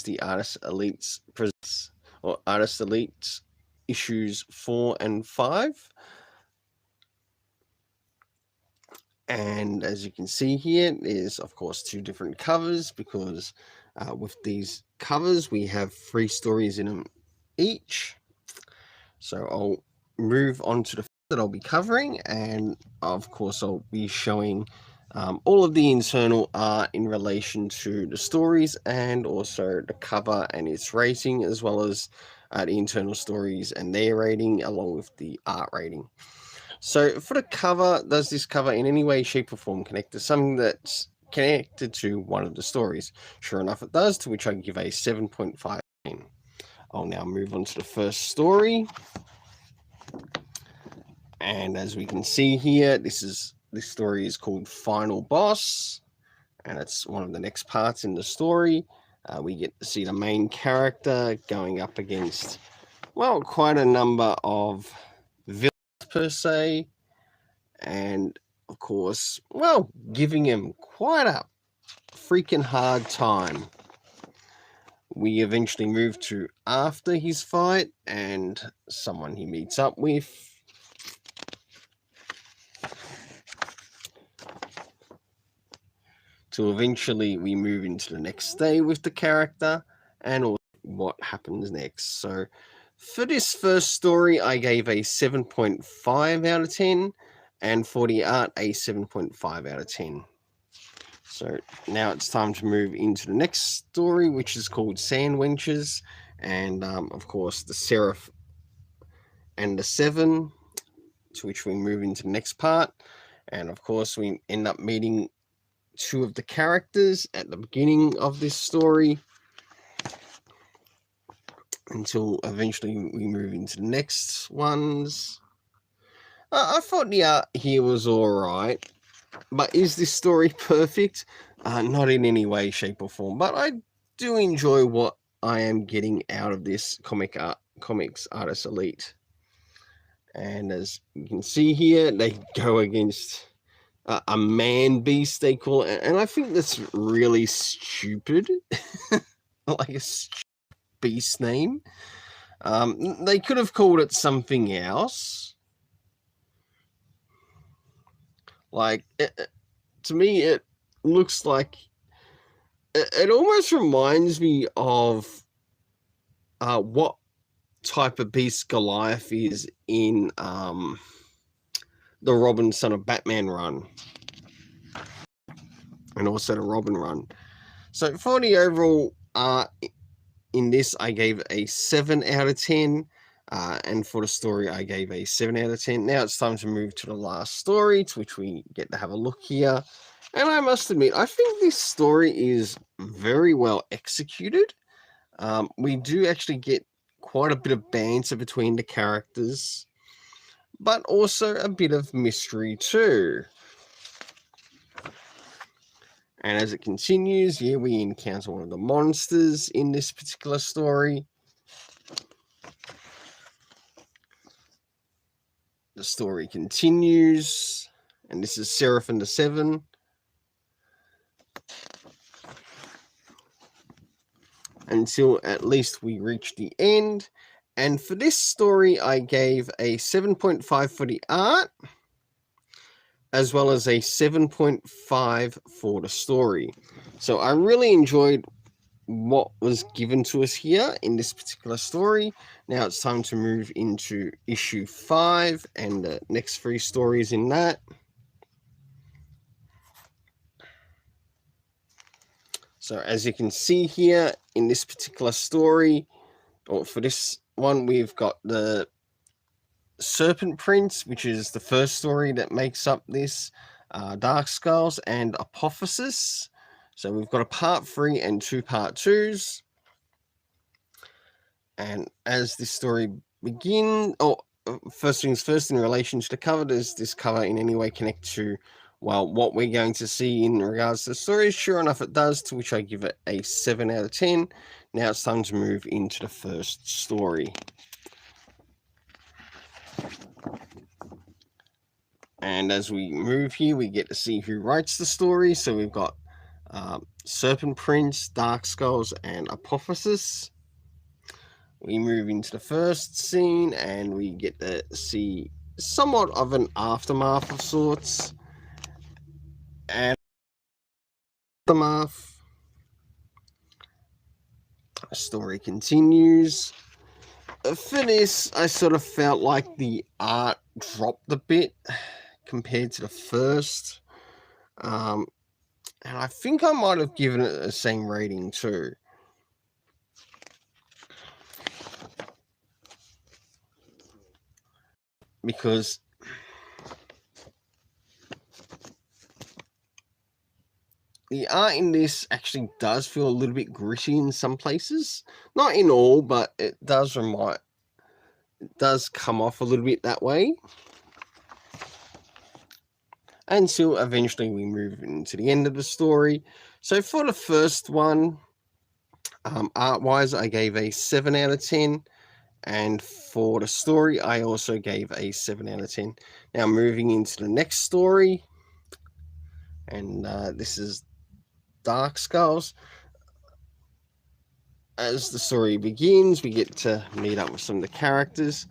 the Artist Elites presents, or Artist Elites issues 4 and 5. And as you can see here, there's of course 2 different covers, because with these covers we have 3 stories in them each. So I'll move on to the that I'll be covering, and of course I'll be showing all of the internal art in relation to the stories, and also the cover and its rating, as well as the internal stories and their rating, along with the art rating. So for the cover, does this cover in any way, shape or form connect to something that's connected to one of the stories? Sure enough it does, to which I give a 7.5. I'll now move on to the first story. And as we can see here, this story is called Final Boss, and it's one of the next parts in the story. We get to see the main character going up against, well, quite a number of villains per se, and of course, well, giving him quite a freaking hard time. We eventually move to after his fight, and someone he meets up with. So eventually we move into the next day with the character, and also what happens next. So for this first story, I gave a 7.5 out of 10, and for the art, a 7.5 out of 10. So now it's time to move into the next story, which is called Sand Wenches, and of course the Seraph and the Seven, to which we move into the next part. And of course we end up meeting 2 of the characters at the beginning of this story, until eventually we move into the next ones. I thought the art here was alright, but is this story perfect? Not in any way, shape or form, but I do enjoy what I am getting out of this comics Artist Elite. And as you can see here, they go against a man beast, they call it, and I think that's really stupid. Like a beast name. They could have called it something else. Like, to me, it looks like it almost reminds me of what type of beast Goliath is in the Robin Son of Batman run, and also the Robin run. So for the overall art in this, I gave a 7 out of 10, and for the story, I gave a 7 out of 10. Now it's time to move to the last story, to which we get to have a look here. And I must admit, I think this story is very well executed. We do actually get quite a bit of banter between the characters, but also a bit of mystery too. And as it continues, yeah, we encounter one of the monsters in this particular story. The story continues, and this is Seraph and the Seven. Until at least we reach the end. And for this story, I gave a 7.5 for the art, as well as a 7.5 for the story. So I really enjoyed what was given to us here in this particular story. Now it's time to move into issue 5 and the next 3 stories in that. So as you can see here in this particular story, or for this one, we've got the Serpent Prince, which is the first story that makes up this, Dark Skulls and Apophysis. So we've got a part 3 and 2 part 2s. And as this story begins, first things first, in relation to the cover, does this cover in any way connect to, well, what we're going to see in regards to the story? Sure enough it does, to which I give it a 7 out of 10. Now it's time to move into the first story. And as we move here, we get to see who writes the story. So we've got Serpent Prince, Dark Skulls, and Apophysis. We move into the first scene and we get to see somewhat of an aftermath of sorts. And aftermath, the story continues. For this, I sort of felt like the art dropped a bit compared to the first. And I think I might have given it the same rating too. Because the art in this actually does feel a little bit gritty in some places. Not in all, but it does come off a little bit that way. Until eventually we move into the end of the story. So for the first one, art-wise, I gave a 7 out of 10. And for the story, I also gave a 7 out of 10. Now moving into the next story, and this is Dark Skulls. As the story begins, we get to meet up with some of the characters.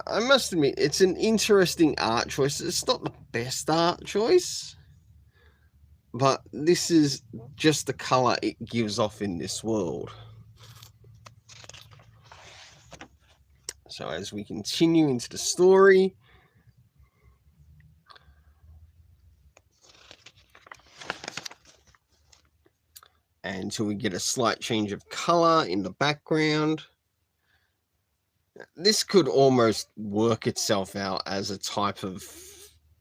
I must admit, it's an interesting art choice. It's not the best art choice, but this is just the color it gives off in this world. So as we continue into the story, until we get a slight change of color in the background. This could almost work itself out as a type of,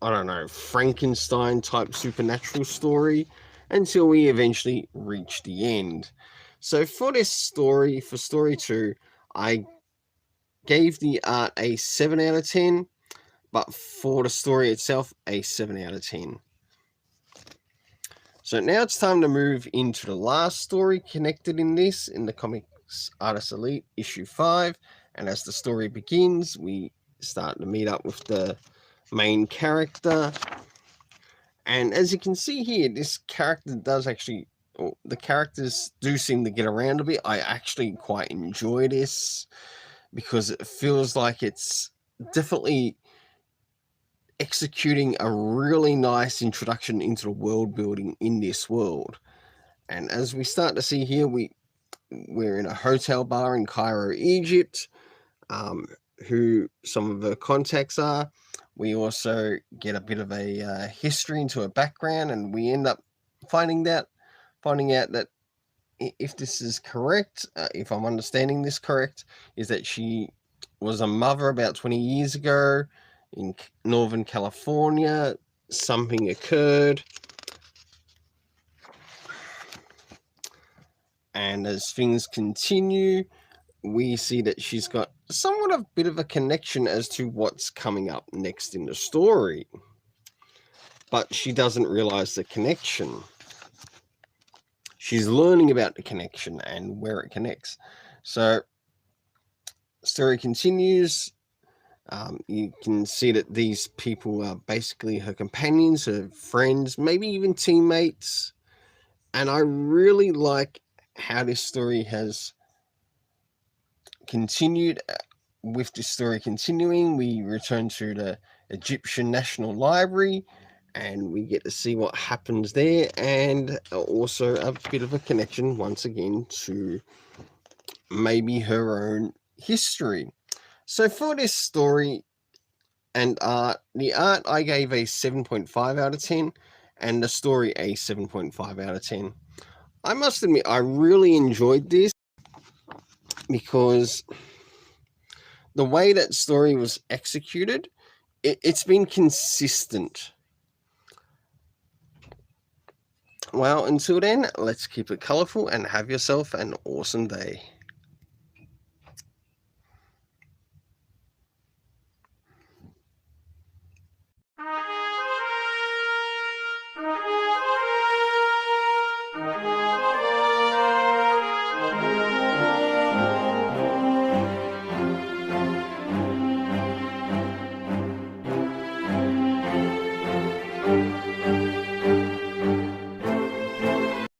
I don't know, Frankenstein type supernatural story until we eventually reach the end. So for this story, for story 2, I gave the art a 7 out of 10, but for the story itself, a 7 out of 10. So now it's time to move into the last story connected in this, in the Comics Artist Elite issue 5. And as the story begins, we start to meet up with the main character. And as you can see here, this character does actually, or the characters do seem to get around a bit. I actually quite enjoy this because it feels like it's definitely executing a really nice introduction into the world building in this world. And as we start to see here, we're in a hotel bar in Cairo, Egypt, who some of the contacts are. We also get a bit of a history into her background, and we end up finding out that if this is correct, if I'm understanding this correct, is that she was a mother about 20 years ago in Northern California. Something occurred, and as things continue, we see that she's got somewhat a bit of a connection as to what's coming up next in the story, but she doesn't realize the connection. She's learning about the connection and where it connects. So the story continues. You can see that these people are basically her companions, her friends, maybe even teammates. And I really like how this story has continued. With this story continuing, we return to the Egyptian National Library and we get to see what happens there, and also a bit of a connection once again to maybe her own history. So for this story and the art I gave a 7.5 out of 10 and the story a 7.5 out of 10. I must admit I really enjoyed this because the way that story was executed, it's been consistent. Well, until then, let's keep it colourful and have yourself an awesome day.